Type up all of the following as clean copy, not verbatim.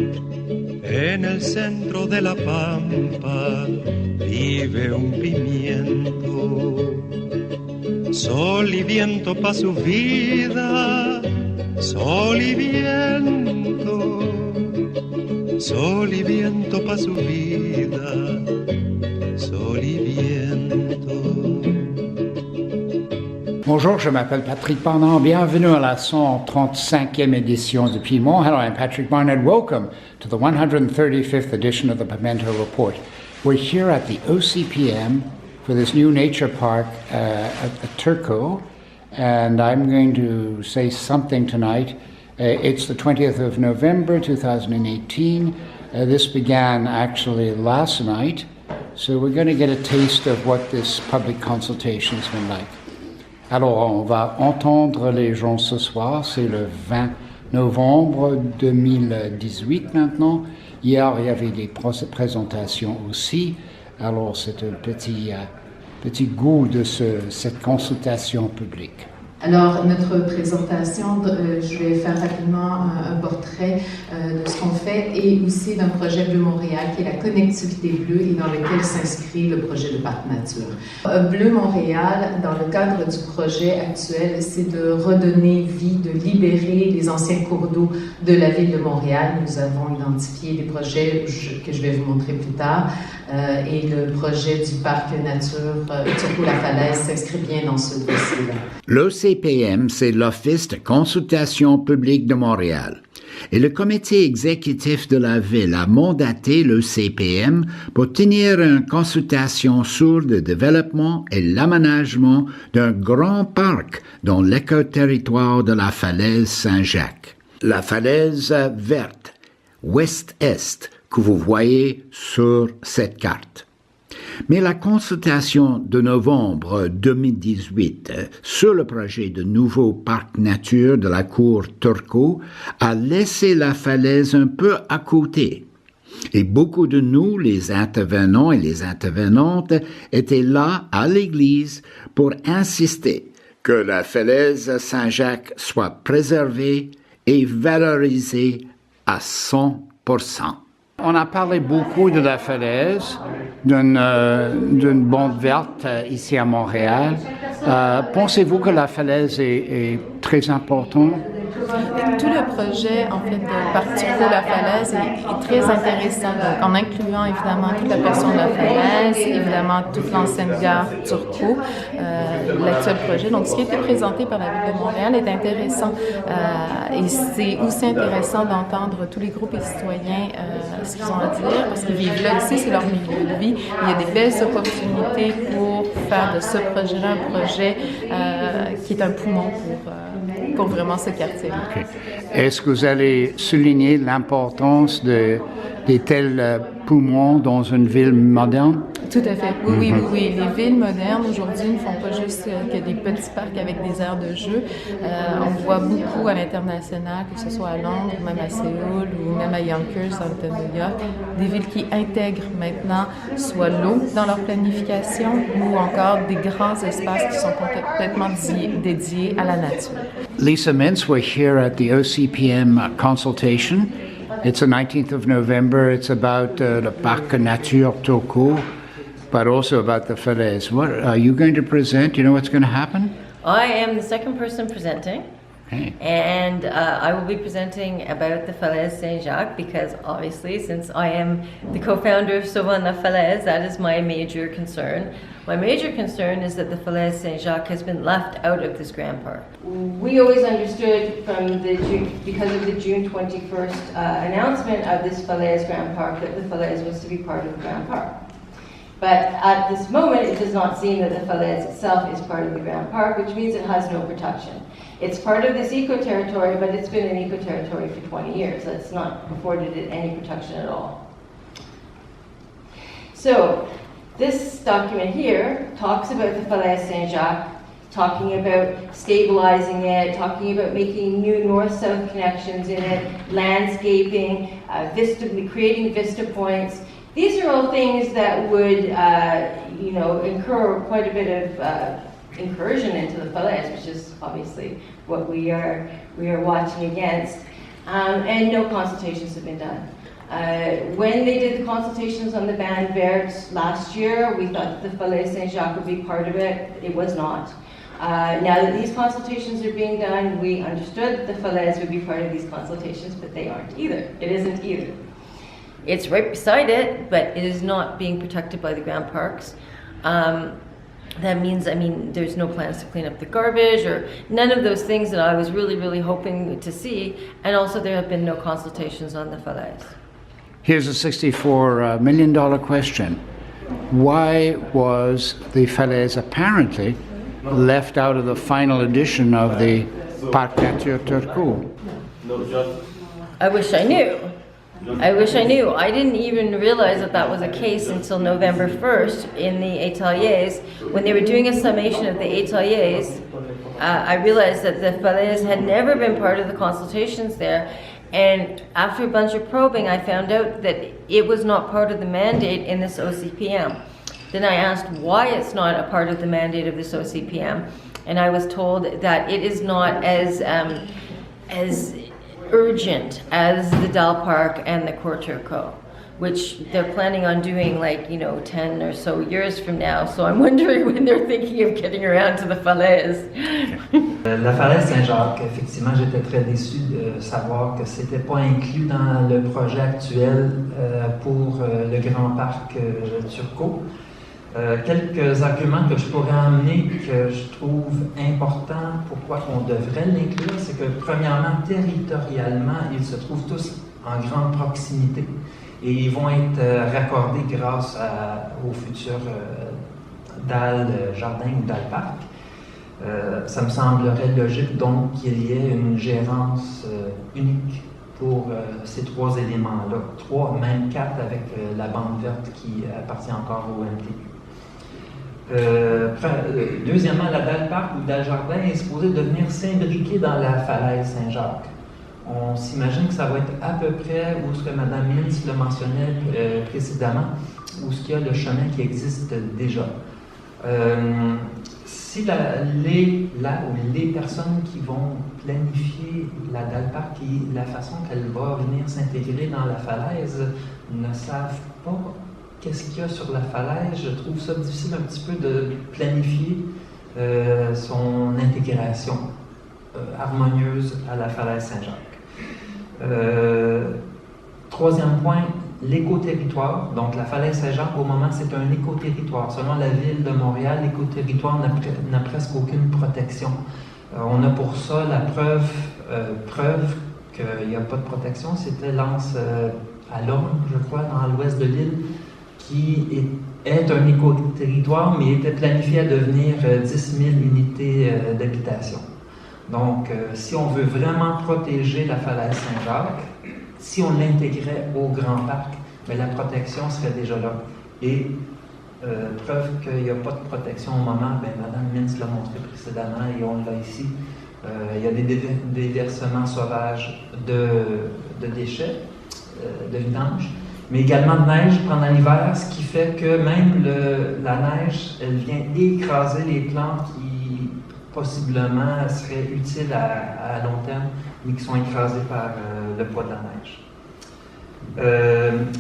En el centro de la pampa vive un pimiento. Sol y viento pa' su vida, sol y viento. Sol y viento pa' su vida, sol y viento. Bonjour, je m'appelle Patrick Barnard. Bienvenue à la 135e édition du Piedmont. Hello, I'm Patrick Barnard. Welcome to the 135th edition of the Pimento Report. We're here at the OCPM for this new nature park at Turco, and I'm going to say something tonight. It's the 20th of November 2018. This began actually last night, so we're going to get a taste of what this public consultation has been like. Alors, on va entendre les gens ce soir, c'est le 20 novembre 2018 maintenant. Hier, il y avait des présentations aussi. Alors, c'est un petit goût de cette consultation publique. Alors, notre présentation, je vais faire rapidement un portrait de ce qu'on fait et aussi d'un projet Bleu Montréal qui est la connectivité bleue et dans lequel s'inscrit le projet de parc nature. Bleu Montréal, dans le cadre du projet actuel, c'est de redonner vie, de libérer les anciens cours d'eau de la ville de Montréal. Nous avons identifié des projets que je vais vous montrer plus tard et le projet du parc nature Turco-la-Falaise s'inscrit bien dans ce dossier-là. L'OCPM, c'est l'Office de consultation publique de Montréal. Et le comité exécutif de la ville a mandaté l'OCPM pour tenir une consultation sur le développement et l'aménagement d'un grand parc dans l'écoterritoire de la falaise Saint-Jacques. La falaise verte, ouest-est, que vous voyez sur cette carte. Mais la consultation de novembre 2018 sur le projet de nouveau parc nature de la cour Turco a laissé la falaise un peu à côté. Et beaucoup de nous, les intervenants et les intervenantes, étaient là à l'église pour insister que la falaise Saint-Jacques soit préservée et valorisée à 100%. On a parlé beaucoup de la falaise, d'une bande verte ici à Montréal. Pensez-vous que la falaise est très importante? Tout le projet, en fait, de Parc Turco-la-Falaise est très intéressant, donc, en incluant évidemment toute la portion de la falaise, évidemment toute l'ancienne gare Turco, l'actuel projet. Donc, ce qui a été présenté par la Ville de Montréal est intéressant et c'est aussi intéressant d'entendre tous les groupes et citoyens ce qu'ils ont à dire, parce qu'ils vivent là aussi, c'est leur milieu de vie. Il y a des belles opportunités pour faire de ce projet-là un projet qui est un poumon pour vraiment ce quartier-là. Okay. Est-ce que vous allez souligner l'importance de tels poumons dans une ville moderne? Tout à fait. Oui. Les villes modernes aujourd'hui ne font pas juste que des petits parcs avec des aires de jeu. On voit beaucoup à l'international, que ce soit à Londres, même à Séoul ou même à Yonkers, dans l'État de New York, des villes qui intègrent maintenant soit l'eau dans leur planification ou encore des grands espaces qui sont complètement dédiés à la nature. Lisa Mintz, we're here at the OCPM consultation. It's the 19th of November. It's about the Parc Nature Turco, but also about the falaise. What are you going to present? You know what's going to happen? I am the second person presenting. Okay. And I will be presenting about the Falaise Saint-Jacques because obviously since I am the co-founder of Sauvons la Falaise, that is my major concern. My major concern is that the Falaise Saint-Jacques has been left out of this Grand Park. We always understood because of the June 21st announcement of this Falaise Grand Park that the Falaise was to be part of the Grand Park. But at this moment, it does not seem that the Falaise itself is part of the Grand Park, which means it has no protection. It's part of this eco-territory, but it's been an eco-territory for 20 years. That's not afforded it any protection at all. So, this document here talks about the Falaise Saint-Jacques, talking about stabilizing it, talking about making new north-south connections in it, landscaping, creating vista points. These are all things that would, incur quite a bit of incursion into the falaise, which is obviously what we are watching against. and no consultations have been done. When they did the consultations on the band Vert last year, we thought that the Falaise Saint-Jacques would be part of it. It was not. Now that these consultations are being done, we understood that the Falaise would be part of these consultations, but they aren't either. It isn't either. It's right beside it, but it is not being protected by the Grand Parks. That means, there's no plans to clean up the garbage or none of those things that I was really, really hoping to see. And also there have been no consultations on the Falaise. Here's a $64 million question. Why was the Falaise apparently left out of the final edition of the Parc Nature Turcot? I wish I knew. I didn't even realize that that was a case until November 1st in the Ateliers. When they were doing a summation of the Ateliers, I realized that the Falaise had never been part of the consultations there. And after a bunch of probing, I found out that it was not part of the mandate in this OCPM. Then I asked why it's not a part of the mandate of this OCPM, and I was told that it is not as urgent as the Dal Parc and the Cours Turcot, which they're planning on doing 10 or so years from now. So I'm wondering when they're thinking of getting around to the Falaise. La Falaise Saint-Jacques, effectivement, j'étais très déçu de savoir que c'était pas inclus dans le projet actuel pour le Grand Parc Turcot. Quelques arguments que je pourrais emmener que je trouve importants, pourquoi on devrait l'inclure, c'est que premièrement, territorialement, ils se trouvent tous en grande proximité et ils vont être raccordés grâce au futur DAL Jardin ou DAL Parc. Ça me semblerait logique donc qu'il y ait une gérance unique pour ces trois éléments-là, 3, même 4 avec la bande verte qui appartient encore au MTQ. Deuxièmement, la Dal Parc ou Dal Jardin est supposée devenir s'imbriquer dans la Falaise Saint-Jacques. On s'imagine que ça va être à peu près où ce que Mme Mintz le mentionnait précédemment, où ce qu'il y a le chemin qui existe déjà. Si les personnes qui vont planifier la Dal Parc et la façon qu'elle va venir s'intégrer dans la falaise ne savent pas qu'est-ce qu'il y a sur la falaise, je trouve ça difficile un petit peu de planifier son intégration harmonieuse à la falaise Saint-Jacques. Troisième point, l'éco-territoire. Donc la falaise Saint-Jacques, au moment, c'est un éco-territoire. Selon la ville de Montréal, l'éco-territoire n'a presque aucune protection. On a pour ça la preuve qu'il n'y a pas de protection. C'était l'Anse à l'Orme, je crois, dans l'ouest de l'île, qui est un éco-territoire, mais était planifié à devenir 10 000 unités d'habitation. Donc, si on veut vraiment protéger la falaise Saint-Jacques, si on l'intégrait au Grand Parc, mais la protection serait déjà là. Et preuve qu'il n'y a pas de protection au moment, Mme Mintz l'a montré précédemment et on l'a ici. Il y a des déversements sauvages de déchets, de vidange, mais également de neige pendant l'hiver, ce qui fait que même la neige, elle vient écraser les plantes qui possiblement seraient utiles à long terme, mais qui sont écrasées par le poids de la neige.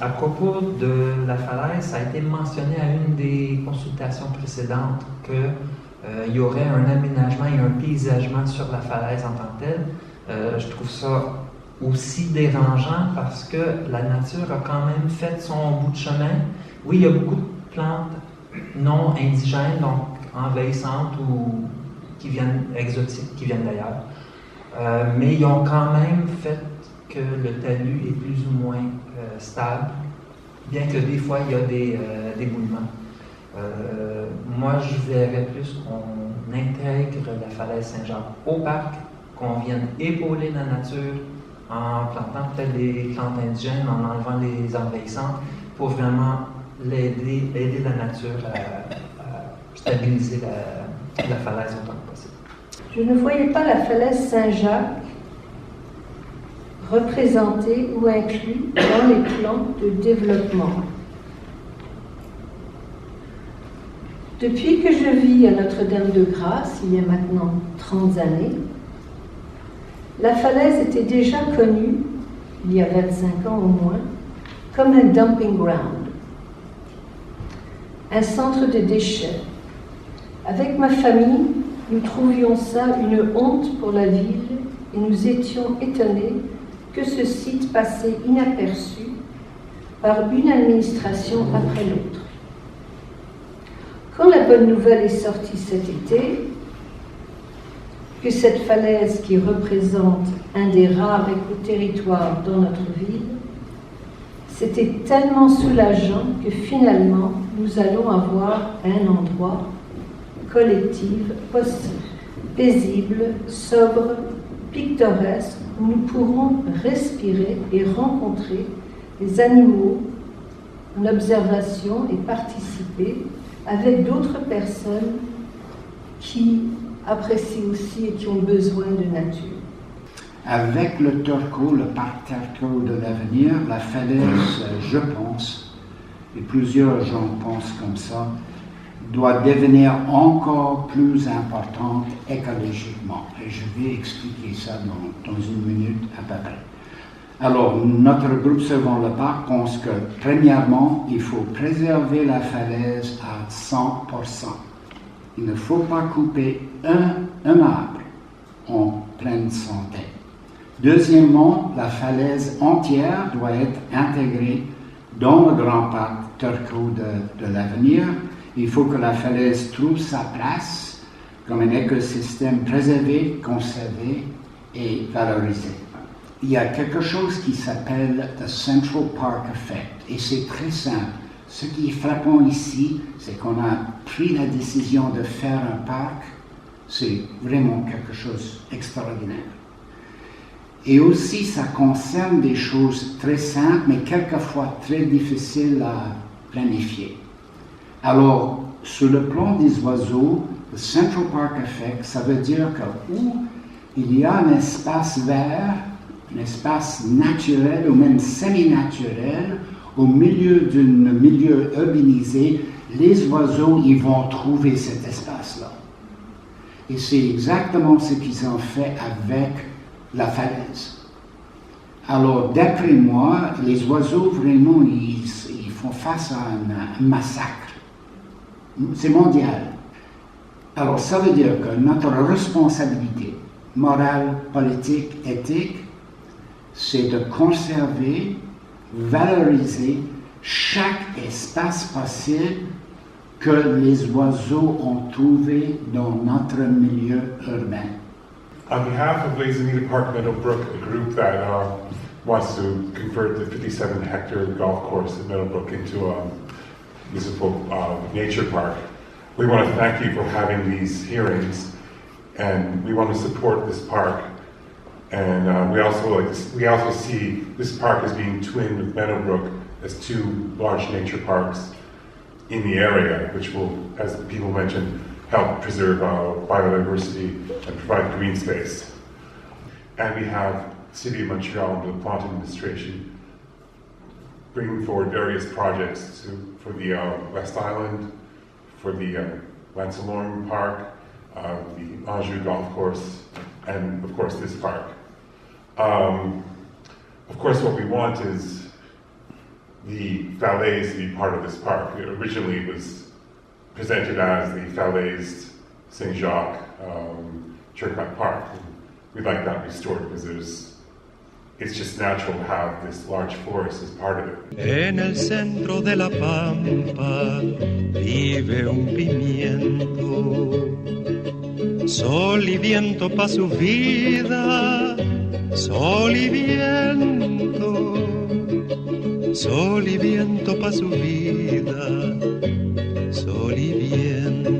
À propos de la falaise, ça a été mentionné à une des consultations précédentes qu'il y aurait un aménagement et un paysagement sur la falaise en tant que telle. Je trouve ça aussi dérangeant parce que la nature a quand même fait son bout de chemin. Oui, il y a beaucoup de plantes non indigènes, donc envahissantes ou qui viennent exotiques, qui viennent d'ailleurs. Mais ils ont quand même fait que le talus est plus ou moins stable, bien que des fois il y a des éboulements. Moi, je verrais plus qu'on intègre la falaise Saint-Jacques au parc, qu'on vienne épauler la nature en plantant peut-être des plantes indigènes, en enlevant les envahissantes, pour vraiment aider la nature à stabiliser la falaise autant que possible. Je ne voyais pas la falaise Saint-Jacques représentée ou inclue dans les plans de développement. Depuis que je vis à Notre-Dame-de-Grâce, il y a maintenant 30 années, La falaise était déjà connue, il y a 25 ans au moins, comme un dumping ground, un centre de déchets. Avec ma famille, nous trouvions ça une honte pour la ville et nous étions étonnés que ce site passait inaperçu par une administration après l'autre. Quand la bonne nouvelle est sortie cet été, que cette falaise qui représente un des rares éco-territoires dans notre ville, c'était tellement soulageant que finalement nous allons avoir un endroit collectif, paisible, sobre, pittoresque, où nous pourrons respirer et rencontrer les animaux en observation et participer avec d'autres personnes qui apprécient aussi et qui ont besoin de nature. Avec le Turco, le parc Turco de l'avenir, la falaise, je pense, et plusieurs gens pensent comme ça, doit devenir encore plus importante écologiquement. Et je vais expliquer ça dans une minute à peu près. Alors, notre groupe Sauvons le Parc pense que, premièrement, il faut préserver la falaise à 100%. Il ne faut pas couper un arbre en pleine santé. Deuxièmement, la falaise entière doit être intégrée dans le grand parc Turco de l'avenir. Il faut que la falaise trouve sa place comme un écosystème préservé, conservé et valorisé. Il y a quelque chose qui s'appelle the Central Park Effect et c'est très simple. Ce qui est frappant ici, c'est qu'on a pris la décision de faire un parc. C'est vraiment quelque chose d'extraordinaire. Et aussi, ça concerne des choses très simples, mais quelquefois très difficiles à planifier. Alors, sur le plan des oiseaux, le Central Park Effect, ça veut dire que où il y a un espace vert, un espace naturel ou même semi-naturel, au milieu d'un milieu urbanisé, les oiseaux, ils vont trouver cet espace-là. Et c'est exactement ce qu'ils ont fait avec la falaise. Alors, d'après moi, les oiseaux, vraiment, ils font face à un massacre. C'est mondial. Alors, ça veut dire que notre responsabilité morale, politique, éthique, c'est de conserver, valoriser chaque espace possible que les oiseaux ont trouvé dans notre milieu urbain. On behalf of Lazanita Park Meadowbrook, a group that wants to convert the 57-hectare golf course at Meadowbrook into a municipal nature park, we want to thank you for having these hearings, and we want to support this park. And we also see this park as being twinned with Meadowbrook as two large nature parks in the area, which will, as people mentioned, help preserve biodiversity and provide green space. And we have City of Montreal and the Plante Administration bringing forward various projects for the West Island, for the Lancelorme Park, the Anjou Golf Course, and of course this park. Of course, what we want is the Falaise to be part of this park. Originally it was presented as the Falaise Saint-Jacques Turcotte Park. We'd like that restored because it's just natural to have this large forest as part of it. En el centro de la pampa vive un pimiento, sol y viento pa' su vida, sol y viento, sol y viento pa' su vida, sol y viento.